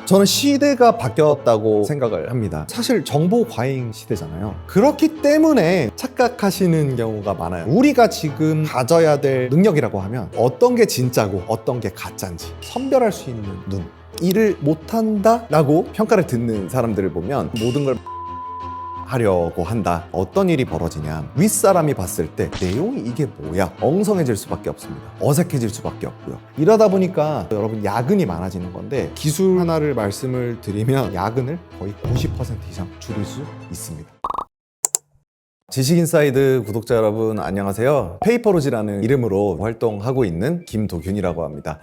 저는 시대가 바뀌었다고 생각을 합니다. 사실 정보 과잉 시대잖아요. 그렇기 때문에 착각하시는 경우가 많아요. 우리가 지금 가져야 될 능력이라고 하면 어떤 게 진짜고 어떤 게 가짜인지 선별할 수 있는 눈. 일을 못한다 라고 평가를 듣는 사람들을 보면 모든 걸 하려고 한다. 어떤 일이 벌어지냐, 윗사람이 봤을 때 내용이 이게 뭐야, 엉성해질 수밖에 없습니다. 어색해질 수밖에 없고요. 이러다 보니까 여러분 야근이 많아지는 건데, 기술 하나를 말씀을 드리면 야근을 거의 90% 이상 줄일 수 있습니다. 지식인사이드 구독자 여러분 안녕하세요. 페이퍼로즈라는 이름으로 활동하고 있는 김도균이라고 합니다.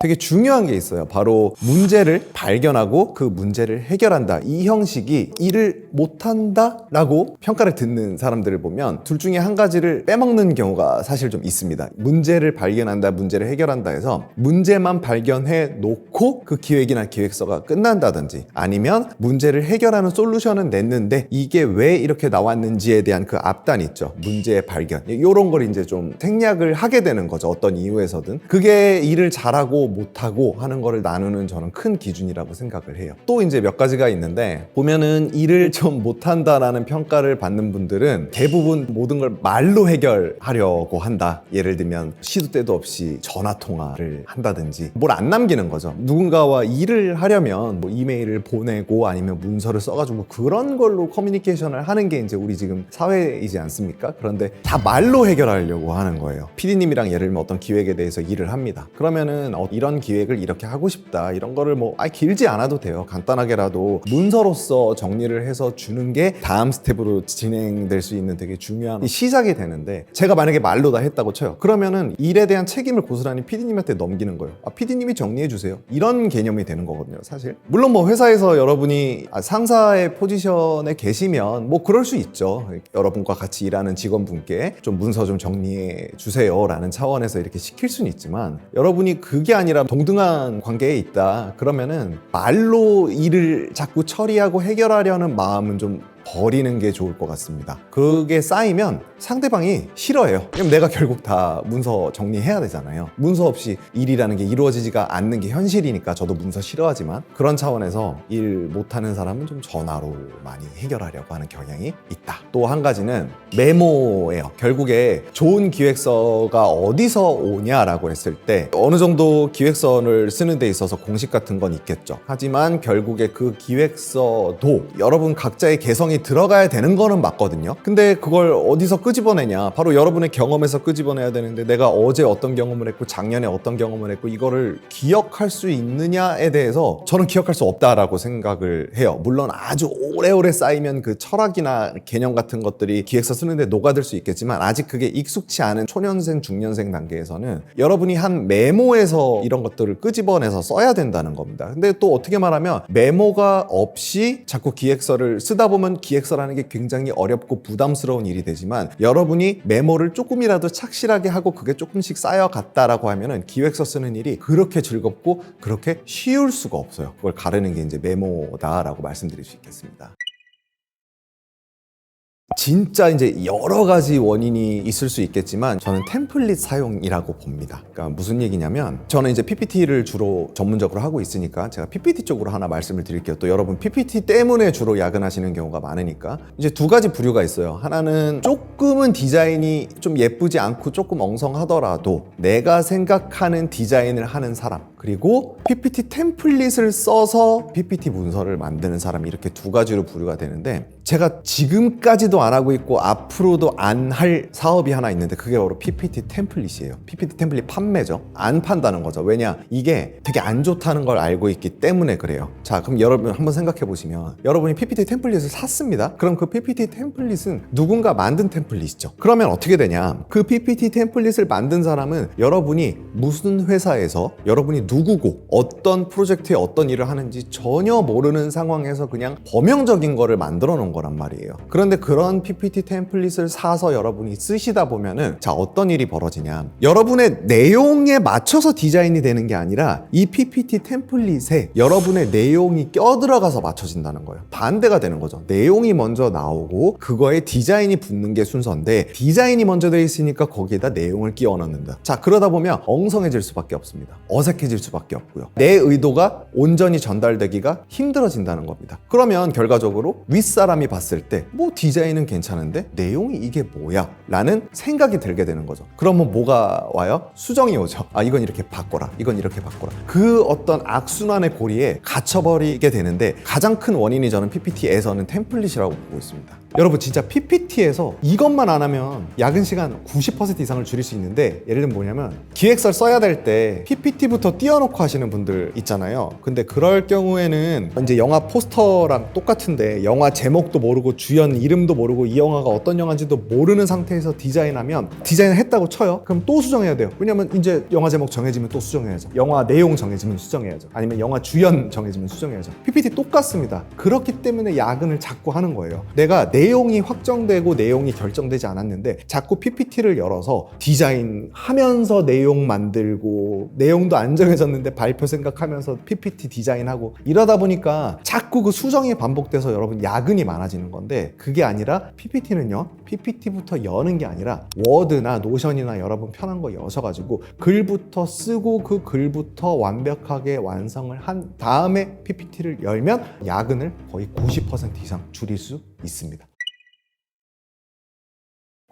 되게 중요한 게 있어요. 바로 문제를 발견하고 그 문제를 해결한다. 이 형식이 일을 못한다 라고 평가를 듣는 사람들을 보면 둘 중에 한 가지를 빼먹는 경우가 사실 좀 있습니다. 문제를 발견한다, 문제를 해결한다 해서 문제만 발견해 놓고 그 기획이나 기획서가 끝난다든지, 아니면 문제를 해결하는 솔루션은 냈는데 이게 왜 이렇게 나왔는지에 대한 그 앞단 있죠. 문제의 발견. 이런 걸 이제 좀 생략을 하게 되는 거죠. 어떤 이유에서든. 그게 일을 잘하고 못하고 하는 거를 나누는 저는 큰 기준이라고 생각을 해요. 또 이제 몇 가지가 있는데, 보면은 일을 좀 못한다라는 평가를 받는 분들은 대부분 모든 걸 말로 해결하려고 한다. 예를 들면 시도 때도 없이 전화 통화를 한다든지 뭘 안 남기는 거죠. 누군가와 일을 하려면 뭐 이메일을 보내고 아니면 문서를 써가지고 그런 걸로 커뮤니케이션을 하는 게 이제 우리 지금 사회이지 않습니까? 그런데 다 말로 해결하려고 하는 거예요. PD님이랑 예를 들면 어떤 기획에 대해서 일을 합니다. 그러면은 이런 기획을 이렇게 하고 싶다, 이런 거를 길지 않아도 돼요. 간단하게라도 문서로서 정리를 해서 주는 게 다음 스텝으로 진행될 수 있는 되게 중요한 시작이 되는데, 제가 만약에 말로 다 했다고 쳐요. 그러면은 일에 대한 책임을 고스란히 PD님한테 넘기는 거예요. PD님이 정리해 주세요. 이런 개념이 되는 거거든요, 사실. 물론 회사에서 여러분이 상사의 포지션에 계시면 그럴 수 있죠. 여러분과 같이 일하는 직원분께 좀 문서 좀 정리해 주세요 라는 차원에서 이렇게 시킬 수는 있지만, 여러분이 그게 아니라 동등한 관계에 있다 그러면은 말로 일을 자꾸 처리하고 해결하려는 마음은 좀 버리는 게 좋을 것 같습니다. 그게 쌓이면 상대방이 싫어해요. 왜냐면 내가 결국 다 문서 정리해야 되잖아요. 문서 없이 일이라는 게 이루어지지가 않는 게 현실이니까 저도 문서 싫어하지만, 그런 차원에서 일 못하는 사람은 좀 전화로 많이 해결하려고 하는 경향이 있다. 또 한 가지는 메모예요. 결국에 좋은 기획서가 어디서 오냐라고 했을 때 어느 정도 기획서를 쓰는 데 있어서 공식 같은 건 있겠죠. 하지만 결국에 그 기획서도 여러분 각자의 개성이 들어가야 되는 거는 맞거든요. 근데 그걸 어디서 끄집어내냐, 바로 여러분의 경험에서 끄집어내야 되는데, 내가 어제 어떤 경험을 했고 작년에 어떤 경험을 했고 이거를 기억할 수 있느냐에 대해서 저는 기억할 수 없다라고 생각을 해요. 물론 아주 오래오래 쌓이면 그 철학이나 개념 같은 것들이 기획서 쓰는데 녹아들 수 있겠지만, 아직 그게 익숙치 않은 초년생, 중년생 단계에서는 여러분이 한 메모에서 이런 것들을 끄집어내서 써야 된다는 겁니다. 근데 또 어떻게 말하면 메모가 없이 자꾸 기획서를 쓰다 보면 기획서라는 게 굉장히 어렵고 부담스러운 일이 되지만, 여러분이 메모를 조금이라도 착실하게 하고 그게 조금씩 쌓여갔다라고 하면은 기획서 쓰는 일이 그렇게 즐겁고 그렇게 쉬울 수가 없어요. 그걸 가르는 게 이제 메모다라고 말씀드릴 수 있겠습니다. 진짜 이제 여러 가지 원인이 있을 수 있겠지만 저는 템플릿 사용이라고 봅니다. 그러니까 무슨 얘기냐면, 저는 이제 PPT를 주로 전문적으로 하고 있으니까 제가 PPT 쪽으로 하나 말씀을 드릴게요. 또 여러분 PPT 때문에 주로 야근하시는 경우가 많으니까 이제 두 가지 부류가 있어요. 하나는 조금은 디자인이 좀 예쁘지 않고 조금 엉성하더라도 내가 생각하는 디자인을 하는 사람, 그리고 PPT 템플릿을 써서 PPT 문서를 만드는 사람, 이렇게 두 가지로 부류가 되는데, 제가 지금까지도 안 하고 있고 앞으로도 안 할 사업이 하나 있는데 그게 바로 PPT 템플릿이에요. PPT 템플릿 판매죠. 안 판다는 거죠. 왜냐? 이게 되게 안 좋다는 걸 알고 있기 때문에 그래요. 자, 그럼 여러분 한번 생각해 보시면, 여러분이 PPT 템플릿을 샀습니다. 그럼 그 PPT 템플릿은 누군가 만든 템플릿이죠. 그러면 어떻게 되냐? 그 PPT 템플릿을 만든 사람은 여러분이 무슨 회사에서 여러분이 누구고 어떤 프로젝트에 어떤 일을 하는지 전혀 모르는 상황에서 그냥 범용적인 거를 만들어 놓은 거란 말이에요. 그런데 그런 PPT 템플릿을 사서 여러분이 쓰시다 보면은, 자, 어떤 일이 벌어지냐, 여러분의 내용에 맞춰서 디자인이 되는 게 아니라 이 PPT 템플릿에 여러분의 내용이 껴들어가서 맞춰진다는 거예요. 반대가 되는 거죠. 내용이 먼저 나오고 그거에 디자인이 붙는 게 순서인데, 디자인이 먼저 돼 있으니까 거기에다 내용을 끼워 넣는다. 자, 그러다 보면 엉성해질 수밖에 없습니다. 어색해질 수밖에 없고요. 내 의도가 온전히 전달되기가 힘들어진다는 겁니다. 그러면 결과적으로 윗사람이 봤을 때 뭐 디자인은 괜찮은데 내용이 이게 뭐야? 라는 생각이 들게 되는 거죠. 그러면 뭐가 와요? 수정이 오죠. 아, 이건 이렇게 바꿔라. 이건 이렇게 바꿔라. 그 어떤 악순환의 고리에 갇혀버리게 되는데 가장 큰 원인이 저는 PPT에서는 템플릿이라고 보고 있습니다. 여러분 진짜 PPT에서 이것만 안 하면 야근 시간 90% 이상을 줄일 수 있는데, 예를 들면 뭐냐면 기획서를 써야 될 때 PPT부터 띄워놓고 하시는 분들 있잖아요. 근데 그럴 경우에는 이제 영화 포스터랑 똑같은데 영화 제목도 모르고 주연 이름도 모르고 이 영화가 어떤 영화인지도 모르는 상태에서 디자인하면, 디자인을 했다고 쳐요. 그럼 또 수정해야 돼요. 왜냐면 이제 영화 제목 정해지면 또 수정해야죠. 영화 내용 정해지면 수정해야죠. 아니면 영화 주연 정해지면 수정해야죠. PPT 똑같습니다. 그렇기 때문에 야근을 자꾸 하는 거예요. 내가 내용이 확정되고 내용이 결정되지 않았는데 자꾸 PPT를 열어서 디자인하면서 내용 만들고, 내용도 안 정해졌는데 발표 생각하면서 PPT 디자인하고, 이러다 보니까 자꾸 그 수정이 반복돼서 여러분 야근이 많아지는 건데, 그게 아니라 PPT는요, PPT부터 여는 게 아니라 워드나 노션이나 여러분 편한 거 여셔가지고 글부터 쓰고 그 글부터 완벽하게 완성을 한 다음에 PPT를 열면 야근을 거의 90% 이상 줄일 수 있습니다.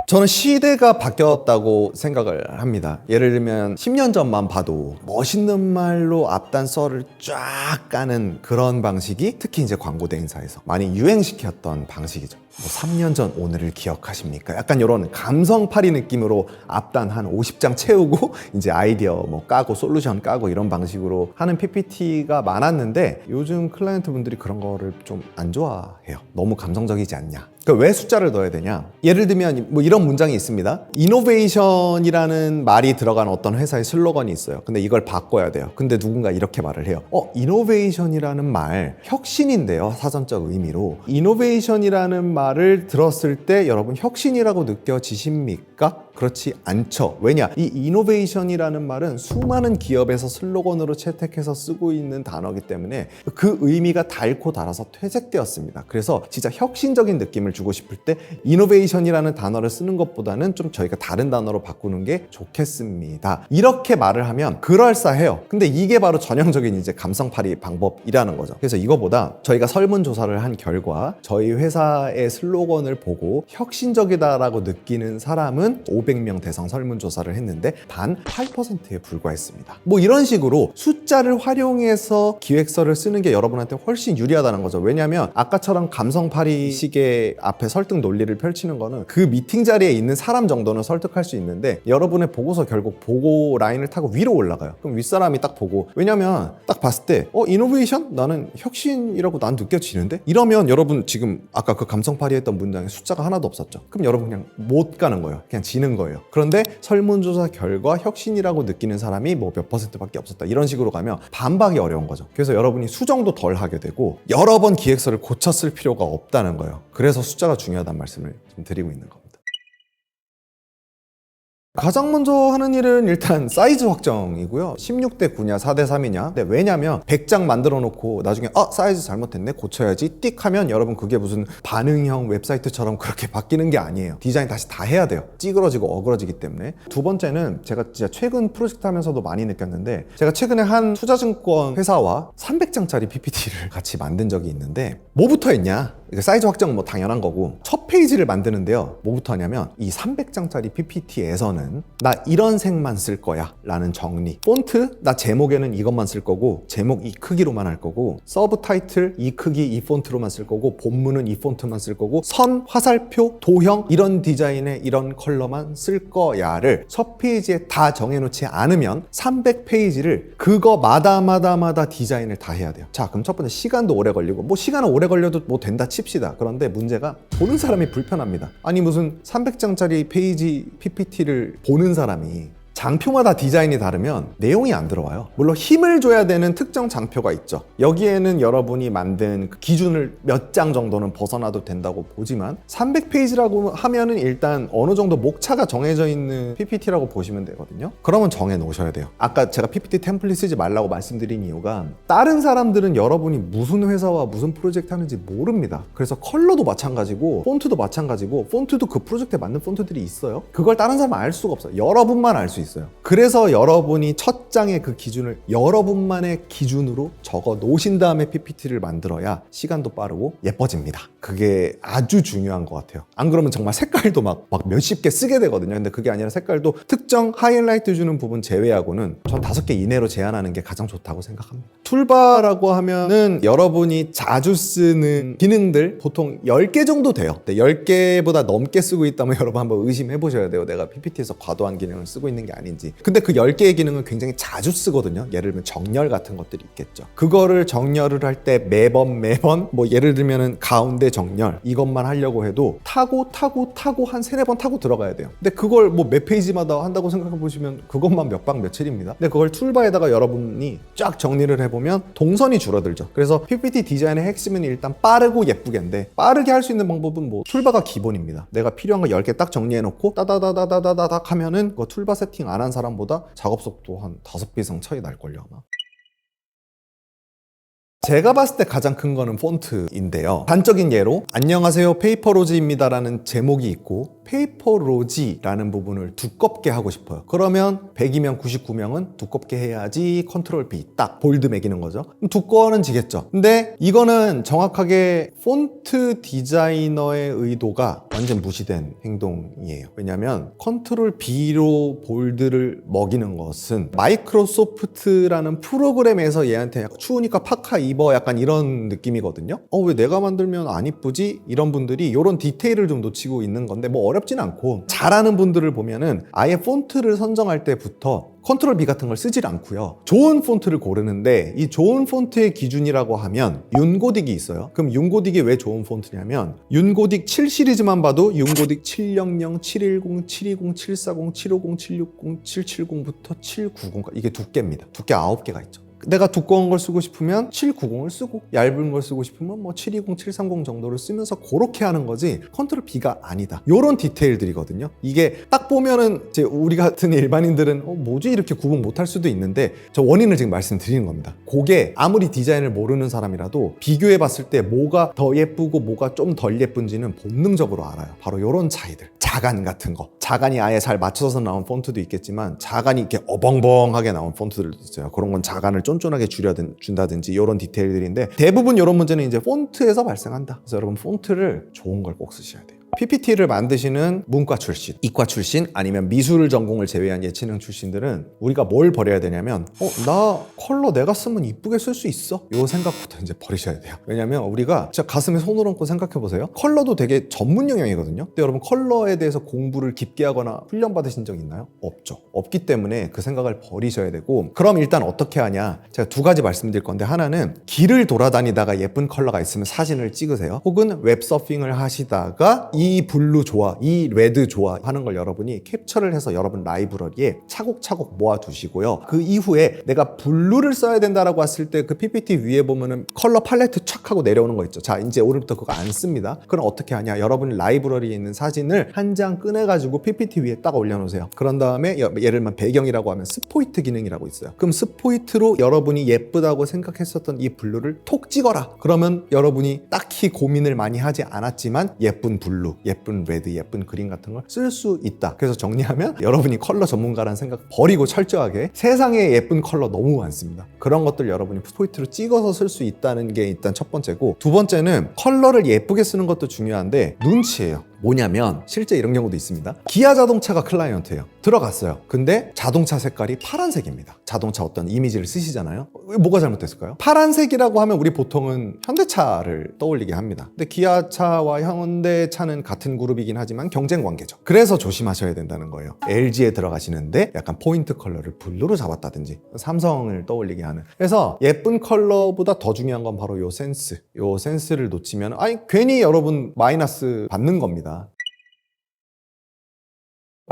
저는 시대가 바뀌었다고 생각을 합니다. 예를 들면 10년 전만 봐도 멋있는 말로 앞단 썰을 쫙 까는 그런 방식이 특히 이제 광고 대행사에서 많이 유행시켰던 방식이죠. 뭐 3년 전 오늘을 기억하십니까? 약간 이런 감성팔이 느낌으로 앞단 한 50장 채우고 이제 아이디어 뭐 까고 솔루션 까고 이런 방식으로 하는 PPT가 많았는데, 요즘 클라이언트 분들이 그런 거를 좀 안 좋아해요. 너무 감성적이지 않냐? 그러니까 왜 숫자를 넣어야 되냐? 예를 들면 뭐 이런 문장이 있습니다. 이노베이션이라는 말이 들어간 어떤 회사의 슬로건이 있어요. 근데 이걸 바꿔야 돼요. 근데 누군가 이렇게 말을 해요. 이노베이션이라는 말 혁신인데요. 사전적 의미로. 이노베이션이라는 말을 들었을 때 여러분 혁신이라고 느껴지십니까? 그렇지 않죠. 왜냐? 이 이노베이션이라는 말은 수많은 기업에서 슬로건으로 채택해서 쓰고 있는 단어이기 때문에 그 의미가 닳고 닳아서 퇴색되었습니다. 그래서 진짜 혁신적인 느낌을 주고 싶을 때 이노베이션이라는 단어를 쓰는 것보다는 좀 저희가 다른 단어로 바꾸는 게 좋겠습니다. 이렇게 말을 하면 그럴싸해요. 근데 이게 바로 전형적인 이제 감성팔이 방법이라는 거죠. 그래서 이거보다 저희가 설문조사를 한 결과 저희 회사의 슬로건을 보고 혁신적이다라고 느끼는 사람은 500명 대상 설문조사를 했는데 단 8%에 불과했습니다. 뭐 이런 식으로 숫자를 활용해서 기획서를 쓰는 게 여러분한테 훨씬 유리하다는 거죠. 왜냐하면 아까처럼 감성팔이식의 앞에 설득 논리를 펼치는 거는 그 미팅 자리에 있는 사람 정도는 설득할 수 있는데, 여러분의 보고서 결국 보고 라인을 타고 위로 올라가요. 그럼 윗사람이 딱 보고, 왜냐면 딱 봤을 때 이노베이션? 나는 혁신이라고 난 느껴지는데? 이러면 여러분 지금 아까 그 감성팔이 했던 문장에 숫자가 하나도 없었죠. 그럼 여러분 그냥 못 가는 거예요. 그냥 지는 거예요. 그런데 설문조사 결과 혁신이라고 느끼는 사람이 뭐 몇 %밖에 없었다, 이런 식으로 가면 반박이 어려운 거죠. 그래서 여러분이 수정도 덜 하게 되고 여러 번 기획서를 고쳐 쓸 필요가 없다는 거예요. 그래서 숫자가 중요하다는 말씀을 좀 드리고 있는 겁니다. 가장 먼저 하는 일은 일단 사이즈 확정이고요. 16대 9냐 4대 3이냐. 근데 왜냐면 100장 만들어 놓고 나중에 사이즈 잘못됐네 고쳐야지 띡 하면 여러분 그게 무슨 반응형 웹사이트처럼 그렇게 바뀌는 게 아니에요. 디자인 다시 다 해야 돼요. 찌그러지고 어그러지기 때문에. 두 번째는 제가 진짜 최근 프로젝트 하면서도 많이 느꼈는데, 제가 최근에 한 투자증권 회사와 300장짜리 PPT를 같이 만든 적이 있는데, 뭐부터 했냐? 사이즈 확정은 뭐 당연한 거고, 첫 페이지를 만드는데요, 뭐부터 하냐면 이 300장짜리 PPT에서는 나 이런 색만 쓸 거야 라는 정리, 폰트 나 제목에는 이것만 쓸 거고 제목 이 크기로만 할 거고, 서브 타이틀 이 크기 이 폰트로만 쓸 거고, 본문은 이 폰트만 쓸 거고, 선, 화살표, 도형 이런 디자인의 이런 컬러만 쓸 거야를 첫 페이지에 다 정해놓지 않으면 300페이지를 그거마다 디자인을 다 해야 돼요. 자, 그럼 첫 번째 시간도 오래 걸리고, 뭐 시간은 오래 걸려도 뭐 된다 칩시다. 그런데 문제가 보는 사람이 불편합니다. 아니 무슨 300장짜리 페이지 PPT를 보는 사람이 장표마다 디자인이 다르면 내용이 안 들어와요. 물론 힘을 줘야 되는 특정 장표가 있죠. 여기에는 여러분이 만든 그 기준을 몇 장 정도는 벗어나도 된다고 보지만 300페이지라고 하면은 일단 어느 정도 목차가 정해져 있는 PPT라고 보시면 되거든요. 그러면 정해 놓으셔야 돼요. 아까 제가 PPT 템플릿 쓰지 말라고 말씀드린 이유가, 다른 사람들은 여러분이 무슨 회사와 무슨 프로젝트 하는지 모릅니다. 그래서 컬러도 마찬가지고 폰트도 마찬가지고, 폰트도 그 프로젝트에 맞는 폰트들이 있어요. 그걸 다른 사람은 알 수가 없어요. 여러분만 알 수 있어요. 있어요. 그래서 여러분이 첫 장의 그 기준을 여러분만의 기준으로 적어 놓으신 다음에 PPT를 만들어야 시간도 빠르고 예뻐집니다. 그게 아주 중요한 것 같아요. 안 그러면 정말 색깔도 막 몇십 개 쓰게 되거든요. 근데 그게 아니라 색깔도 특정 하이라이트 주는 부분 제외하고는 전 5개 이내로 제한하는 게 가장 좋다고 생각합니다. 툴바라고 하면은 여러분이 자주 쓰는 기능들 보통 10개 정도 돼요. 10개보다 넘게 쓰고 있다면 여러분 한번 의심해 보셔야 돼요. 내가 PPT에서 과도한 기능을 쓰고 있는 게 아닌지. 근데 그 10개의 기능은 굉장히 자주 쓰거든요. 예를 들면 정렬 같은 것들이 있겠죠. 그거를 정렬을 할 때 매번 뭐 예를 들면은 가운데 정렬 이것만 하려고 해도 타고 한 3-4번 타고 들어가야 돼요. 근데 그걸 뭐 몇 페이지마다 한다고 생각해 보시면 그것만 몇 박 며칠입니다. 근데 그걸 툴바에다가 여러분이 쫙 정리를 해보면 동선이 줄어들죠. 그래서 PPT 디자인의 핵심은 일단 빠르고 예쁘게인데 빠르게 할 수 있는 방법은 뭐 툴바가 기본입니다. 내가 필요한 거 10개 딱 정리해놓고 따다다다다다닥 하면은 그 툴바 세팅 안 한 사람보다 작업 속도 한 5배 이상 차이 날걸요 아마. 제가 봤을 때 가장 큰 거는 폰트인데요. 단적인 예로 안녕하세요 페이퍼로지입니다 라는 제목이 있고 페이퍼로지라는 부분을 두껍게 하고 싶어요. 그러면 100이면 99명은 두껍게 해야지 컨트롤 B 딱 볼드 매기는 거죠. 두꺼워지겠죠. 근데 이거는 정확하게 폰트 디자이너의 의도가 완전 무시된 행동이에요. 왜냐하면 컨트롤 B로 볼드를 먹이는 것은 마이크로소프트라는 프로그램에서 얘한테 약간 추우니까 파카 입어 약간 이런 느낌이거든요. 왜 내가 만들면 안 이쁘지? 이런 분들이 이런 디테일을 좀 놓치고 있는 건데 뭐 어렵진 않고 잘하는 분들을 보면은 아예 폰트를 선정할 때부터 컨트롤 B 같은 걸 쓰질 않고요. 좋은 폰트를 고르는데 이 좋은 폰트의 기준이라고 하면 윤고딕이 있어요. 그럼 윤고딕이 왜 좋은 폰트냐면 윤고딕 7 시리즈만 봐도 윤고딕 700, 710, 720, 740, 750, 760, 770부터 790까지 이게 두께입니다. 두께 9개가 있죠. 내가 두꺼운 걸 쓰고 싶으면 790을 쓰고 얇은 걸 쓰고 싶으면 뭐 720, 730 정도를 쓰면서 그렇게 하는 거지 컨트롤 B가 아니다. 요런 디테일들이거든요. 이게 딱 보면은 이제 우리 같은 일반인들은 뭐지 이렇게 구분 못할 수도 있는데 저 원인을 지금 말씀드리는 겁니다. 그게 아무리 디자인을 모르는 사람이라도 비교해 봤을 때 뭐가 더 예쁘고 뭐가 좀 덜 예쁜지는 본능적으로 알아요. 바로 요런 차이들. 자간 같은 거. 자간이 아예 잘 맞춰서 나온 폰트도 있겠지만 자간이 이렇게 어벙벙하게 나온 폰트들도 있어요. 그런 건 자간을 쫀쫀하게 준다든지 이런 디테일들인데 대부분 이런 문제는 이제 폰트에서 발생한다. 그래서 여러분 폰트를 좋은 걸 꼭 쓰셔야 돼요. PPT를 만드시는 문과 출신, 이과 출신 아니면 미술 전공을 제외한 예체능 출신들은 우리가 뭘 버려야 되냐면 나 컬러 내가 쓰면 이쁘게 쓸 수 있어? 요 생각부터 이제 버리셔야 돼요. 왜냐면 우리가 진짜 가슴에 손을 얹고 생각해 보세요. 컬러도 되게 전문 영역이거든요. 근데 여러분 컬러에 대해서 공부를 깊게 하거나 훈련 받으신 적 있나요? 없죠. 없기 때문에 그 생각을 버리셔야 되고 그럼 일단 어떻게 하냐? 제가 2가지 말씀드릴 건데 하나는 길을 돌아다니다가 예쁜 컬러가 있으면 사진을 찍으세요. 혹은 웹서핑을 하시다가 이 블루 좋아, 이 레드 좋아 하는 걸 여러분이 캡처를 해서 여러분 라이브러리에 차곡차곡 모아두시고요. 그 이후에 내가 블루를 써야 된다라고 했을 때 그 PPT 위에 보면은 컬러 팔레트 촥 하고 내려오는 거 있죠. 자, 이제 오늘부터 그거 안 씁니다. 그럼 어떻게 하냐? 여러분 라이브러리에 있는 사진을 한 장 꺼내가지고 PPT 위에 딱 올려놓으세요. 그런 다음에 예를 들면 배경이라고 하면 스포이트 기능이라고 있어요. 그럼 스포이트로 여러분이 예쁘다고 생각했었던 이 블루를 톡 찍어라. 그러면 여러분이 딱히 고민을 많이 하지 않았지만 예쁜 블루, 예쁜 레드, 예쁜 그린 같은 걸 쓸 수 있다. 그래서 정리하면 여러분이 컬러 전문가라는 생각 버리고 철저하게 세상에 예쁜 컬러 너무 많습니다. 그런 것들 여러분이 스포이트로 찍어서 쓸 수 있다는 게 일단 첫 번째고 두 번째는 컬러를 예쁘게 쓰는 것도 중요한데 눈치예요. 뭐냐면 실제 이런 경우도 있습니다. 기아 자동차가 클라이언트예요. 들어갔어요. 근데 자동차 색깔이 파란색입니다. 자동차 어떤 이미지를 쓰시잖아요. 뭐가 잘못됐을까요? 파란색이라고 하면 우리 보통은 현대차를 떠올리게 합니다. 근데 기아차와 현대차는 같은 그룹이긴 하지만 경쟁 관계죠. 그래서 조심하셔야 된다는 거예요. LG에 들어가시는데 약간 포인트 컬러를 블루로 잡았다든지 삼성을 떠올리게 하는. 그래서 예쁜 컬러보다 더 중요한 건 바로 요 센스. 요 센스를 놓치면 괜히 여러분 마이너스 받는 겁니다.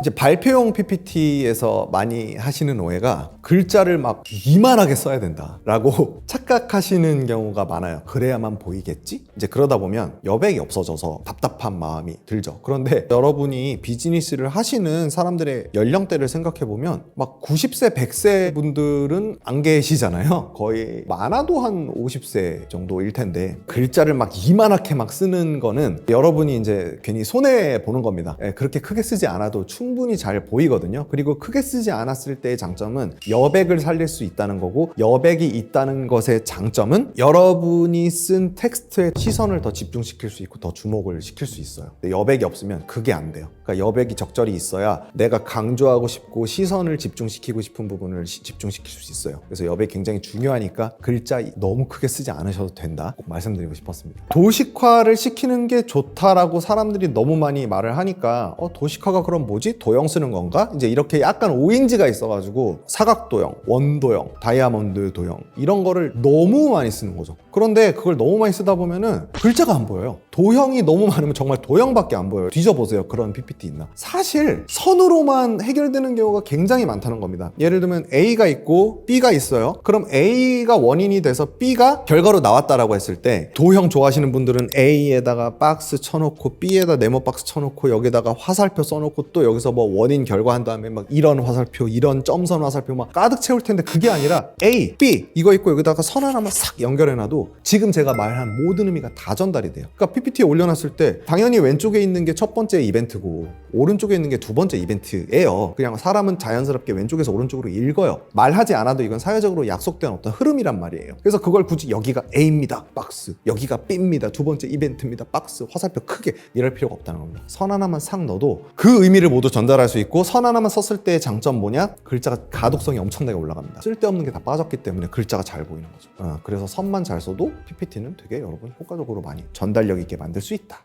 이제 발표용 PPT에서 많이 하시는 오해가 글자를 막 이만하게 써야 된다라고 착각하시는 경우가 많아요. 그래야만 보이겠지? 이제 그러다 보면 여백이 없어져서 답답한 마음이 들죠. 그런데 여러분이 비즈니스를 하시는 사람들의 연령대를 생각해 보면 막 90세, 100세 분들은 안 계시잖아요. 거의 많아도 한 50세 정도일 텐데 글자를 막 이만하게 막 쓰는 거는 여러분이 이제 괜히 손해 보는 겁니다. 그렇게 크게 쓰지 않아도 충분히 충분히 잘 보이거든요. 그리고 크게 쓰지 않았을 때의 장점은 여백을 살릴 수 있다는 거고, 여백이 있다는 것의 장점은 여러분이 쓴 텍스트에 시선을 더 집중시킬 수 있고 더 주목을 시킬 수 있어요. 근데 여백이 없으면 그게 안 돼요. 그러니까 여백이 적절히 있어야 내가 강조하고 싶고 시선을 집중시키고 싶은 부분을 집중시킬 수 있어요. 그래서 여백이 굉장히 중요하니까 글자 너무 크게 쓰지 않으셔도 된다, 꼭 말씀드리고 싶었습니다. 도식화를 시키는 게 좋다라고 사람들이 너무 많이 말을 하니까 도식화가 그럼 뭐지? 도형 쓰는 건가? 이제 이렇게 약간 오인지가 있어가지고 사각도형, 원도형, 다이아몬드 도형 이런 거를 너무 많이 쓰는 거죠. 그런데 그걸 너무 많이 쓰다 보면은 글자가 안 보여요. 도형이 너무 많으면 정말 도형밖에 안 보여요. 뒤져보세요. 그런 PPT 있나? 사실 선으로만 해결되는 경우가 굉장히 많다는 겁니다. 예를 들면 A가 있고 B가 있어요. 그럼 A가 원인이 돼서 B가 결과로 나왔다라고 했을 때, 도형 좋아하시는 분들은 A에다가 박스 쳐놓고 B에다 네모 박스 쳐놓고 여기다가 화살표 써놓고 또 여기서 뭐 원인 결과 한 다음에 막 이런 화살표, 이런 점선 화살표 막 가득 채울 텐데, 그게 아니라 A, B 이거 있고 여기다가 선 하나만 싹 연결해놔도 지금 제가 말한 모든 의미가 다 전달이 돼요. 그러니까 PPT에 올려놨을 때 당연히 왼쪽에 있는 게 첫 번째 이벤트고 오른쪽에 있는 게 두 번째 이벤트예요. 그냥 사람은 자연스럽게 왼쪽에서 오른쪽으로 읽어요. 말하지 않아도 이건 사회적으로 약속된 어떤 흐름이란 말이에요. 그래서 그걸 굳이 여기가 A입니다, 박스, 여기가 B입니다, 두 번째 이벤트입니다, 박스, 화살표 크게 이럴 필요가 없다는 겁니다. 선 하나만 싹 넣어도 그 의미를 모두 전달할 수 있고, 선 하나만 썼을 때의 장점 뭐냐? 글자가 가독성이 엄청나게 올라갑니다. 쓸데없는 게 다 빠졌기 때문에 글자가 잘 보이는 거죠. 그래서 선만 잘 써도 PPT는 되게 여러분 효과적으로 많이 전달력 있게 만들 수 있다.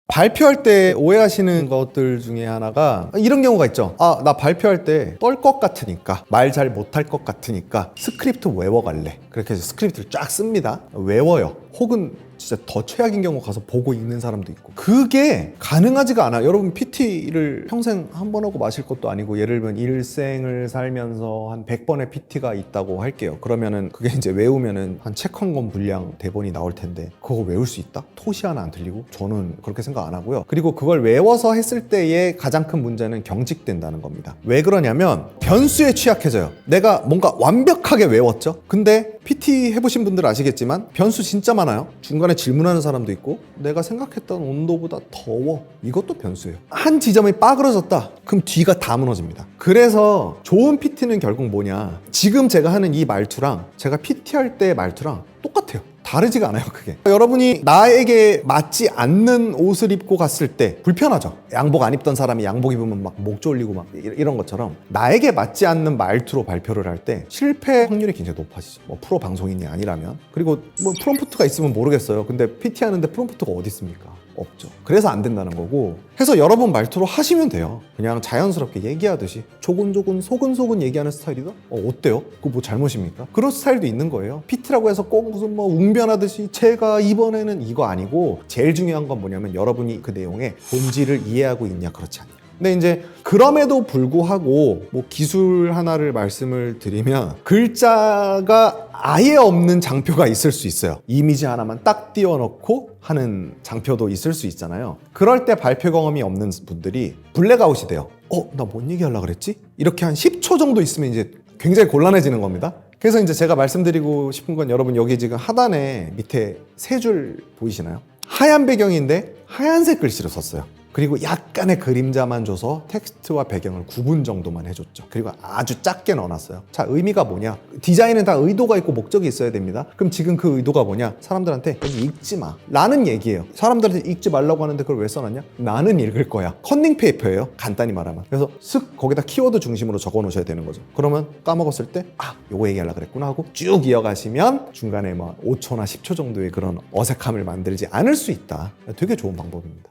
발표할 때 오해하시는 것들 중에 하나가 이런 경우가 있죠. 나 발표할 때 떨 것 같으니까, 말 잘 못할 것 같으니까 스크립트 외워갈래. 그렇게 해서 스크립트를 쫙 씁니다. 외워요. 혹은 진짜 더 최악인 경우 가서 보고 읽는 사람도 있고, 그게 가능하지가 않아요. 여러분 PT를 평생 한 번 하고 마실 것도 아니고, 예를 들면 일생을 살면서 한 100번의 PT가 있다고 할게요. 그러면은 그게 이제 외우면은 한 책 한 권 분량 대본이 나올 텐데 그거 외울 수 있다? 토시 하나 안 틀리고? 저는 그렇게 생각 안 하고요. 그리고 그걸 외워서 했을 때의 가장 큰 문제는 경직된다는 겁니다. 왜 그러냐면 변수에 취약해져요. 내가 뭔가 완벽하게 외웠죠? 근데 PT 해보신 분들 아시겠지만 변수 진짜 많아요. 중간에 질문하는 사람도 있고, 내가 생각했던 온도보다 더워, 이것도 변수예요. 한 지점이 빠그러졌다, 그럼 뒤가 다 무너집니다. 그래서 좋은 PT는 결국 뭐냐, 지금 제가 하는 이 말투랑 제가 PT 할 때의 말투랑 똑같아요. 다르지가 않아요. 그게 여러분이 나에게 맞지 않는 옷을 입고 갔을 때 불편하죠. 양복 안 입던 사람이 양복 입으면 막 목 졸리고 막 이런 것처럼, 나에게 맞지 않는 말투로 발표를 할 때 실패 확률이 굉장히 높아지죠. 뭐 프로 방송인이 아니라면. 그리고 뭐 프롬프트가 있으면 모르겠어요. 근데 PT 하는데 프롬프트가 어디 있습니까? 없죠. 그래서 안 된다는 거고, 해서 여러분 말투로 하시면 돼요. 그냥 자연스럽게 얘기하듯이 조곤조곤 소근소근 얘기하는 스타일이다? 어때요? 그거 뭐 잘못입니까? 그런 스타일도 있는 거예요. PT라고 해서 꼭 무슨 뭐 웅변하듯이 제가 이번에는 이거 아니고, 제일 중요한 건 뭐냐면 여러분이 그 내용의 본질을 이해하고 있냐, 그렇지 않냐. 근데 이제 그럼에도 불구하고 뭐 기술 하나를 말씀을 드리면, 글자가 아예 없는 장표가 있을 수 있어요. 이미지 하나만 딱 띄워놓고 하는 장표도 있을 수 있잖아요. 그럴 때 발표 경험이 없는 분들이 블랙아웃이 돼요. 나 뭔 얘기하려고 그랬지? 이렇게 한 10초 정도 있으면 이제 굉장히 곤란해지는 겁니다. 그래서 이제 제가 말씀드리고 싶은 건, 여러분 여기 지금 하단에 밑에 세 줄 보이시나요? 하얀 배경인데 하얀색 글씨로 썼어요. 그리고 약간의 그림자만 줘서 텍스트와 배경을 구분 정도만 해줬죠. 그리고 아주 작게 넣어놨어요. 자, 의미가 뭐냐? 디자인은 다 의도가 있고 목적이 있어야 됩니다. 그럼 지금 그 의도가 뭐냐? 사람들한테 여기 읽지 마 라는 얘기예요. 사람들한테 읽지 말라고 하는데 그걸 왜 써놨냐? 나는 읽을 거야. 컨닝 페이퍼예요, 간단히 말하면. 그래서 쓱 거기다 키워드 중심으로 적어 놓으셔야 되는 거죠. 그러면 까먹었을 때 요거 얘기하려고 그랬구나 하고 쭉 이어가시면 중간에 뭐 5초나 10초 정도의 그런 어색함을 만들지 않을 수 있다. 되게 좋은 방법입니다.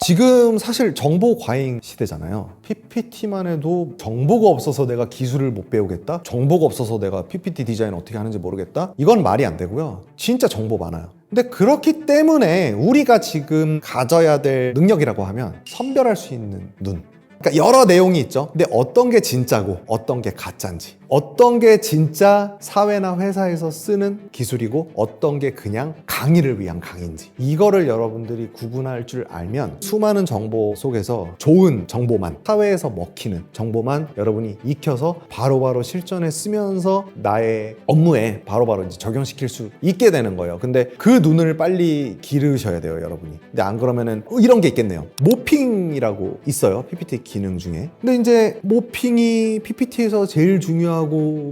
지금 사실 정보 과잉 시대잖아요. PPT만 해도 정보가 없어서 내가 기술을 못 배우겠다? 정보가 없어서 내가 PPT 디자인 어떻게 하는지 모르겠다? 이건 말이 안 되고요. 진짜 정보 많아요. 근데 그렇기 때문에 우리가 지금 가져야 될 능력이라고 하면 선별할 수 있는 눈. 그러니까 여러 내용이 있죠. 근데 어떤 게 진짜고 어떤 게 가짜인지, 어떤 게 진짜 사회나 회사에서 쓰는 기술이고 어떤 게 그냥 강의를 위한 강의인지 이거를 여러분들이 구분할 줄 알면 수많은 정보 속에서 좋은 정보만 사회에서 먹히는 정보만 여러분이 익혀서 바로바로 실전에 쓰면서 나의 업무에 바로바로 이제 적용시킬 수 있게 되는 거예요. 근데 그 눈을 빨리 기르셔야 돼요, 여러분이. 근데 안 그러면은 이런 게 있겠네요. 모핑이라고 있어요, PPT 기능 중에. 근데 이제 모핑이 PPT에서 제일 중요하고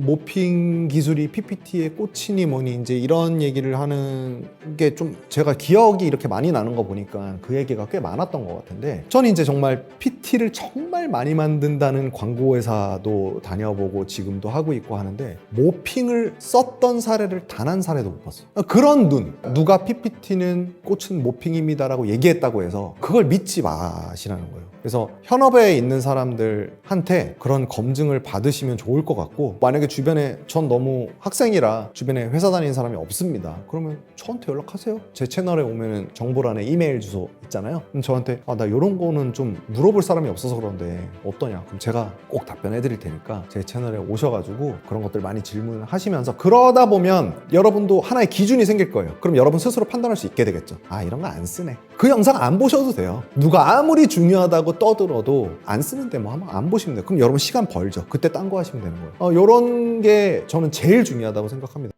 모핑 기술이 PPT의 꽃이니 뭐니 이제 이런 얘기를 하는 게 좀 제가 기억이 이렇게 많이 나는 거 보니까 그 얘기가 꽤 많았던 것 같은데 저는 이제 정말 PT를 정말 많이 만든다는 광고회사도 다녀보고 지금도 하고 있고 하는데 모핑을 썼던 사례를 단 한 사례도 못 봤어요. 그런 눈, 누가 PPT는 꽃은 모핑입니다라고 얘기했다고 해서 그걸 믿지 마시라는 거예요. 그래서 현업에 있는 사람들한테 그런 검증을 받으시면 좋을 것 같고 만약에 주변에 전 너무 학생이라 주변에 회사 다니는 사람이 없습니다. 그러면 저한테 연락하세요. 제 채널에 오면은 정보란에 이메일 주소 있잖아요. 그럼 저한테 나 이런 거는 좀 물어볼 사람이 없어서 그런데 어떠냐? 그럼 제가 꼭 답변해 드릴 테니까 제 채널에 오셔가지고 그런 것들 많이 질문하시면서 그러다 보면 여러분도 하나의 기준이 생길 거예요. 그럼 여러분 스스로 판단할 수 있게 되겠죠. 이런 거 안 쓰네. 그 영상 안 보셔도 돼요. 누가 아무리 중요하다고 떠들어도 안 쓰는데 뭐 한번 안 보시면 돼요. 그럼 여러분 시간 벌죠. 그때 딴 거 하시면 되는 거예요. 이런 게 저는 제일 중요하다고 생각합니다.